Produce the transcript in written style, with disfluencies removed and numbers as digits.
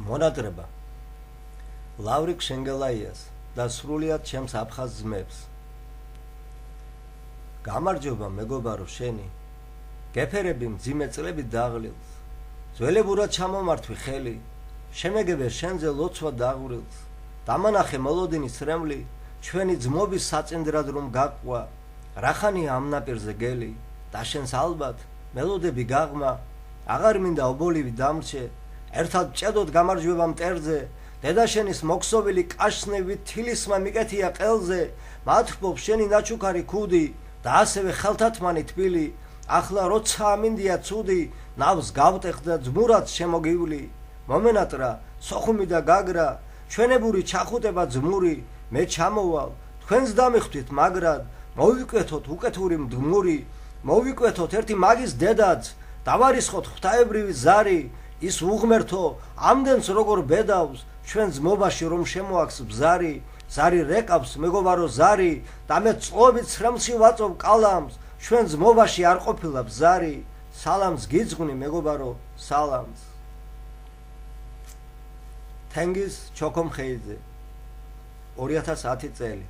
მონადრება ლავრიკ შენგელაიას და სრულიად ჩემს აფხაზ ძმებს. გამარჯობა მეგობარო შენი, გეფერები მძიმე წლები დაღლილს, ძველებურად ჩამომართვი ხელი, შემეგებე შენზე ლოცვა დაღვრილს, დამანახე მოლოდინის რემლი, ჩვენი ძმობის საწინდრად რომ გაყვა, რახანია ამ ნაპირზე გელი, და შენს ალბათ მელოდები გაღმა, აღარ მინდა ობოლივი დამრჩე, ერთად ჭედოთ გამარჯვება მტერზე, დედაშენის მოქსოვილი კაშნევით თილისმა მიკეთია ყელზე, მათფობს შენი ნაჩუქარი ქუდი და ასევე ხელთათმანი თბილი, ახლა როცა ამინდია ცუდი, ნავს გავტეხდა ძმურად შემოგივლი, მომენატრა სოხუმი და გაგრა, ჩვენებური ჩახუტება ძმური, მე ჩამოვალ, თქვენს დამიხვდით მაგრად, მოვიკვეთოთ უკეთური მდგმური, მოვიკვეთოთ ერთი მაგის დედაც, დავარისხოთ ღვთაებრივი ზარი, ის უღმერთო ამდენს როგორ ბედავს, ჩვენ ძმობაში რომ შემოაქვს ბზარი, ზარი რეკავს მეგობარო ზარი, და მე წყობით ცრემლში ვაწობ კალამს, ჩვენ ძმობაში არ ყოფილა ბზარი, სალამს გიძღვნი მეგობარო სალამს. თენგიზ ჩოქომხეიძე 2010 წელი.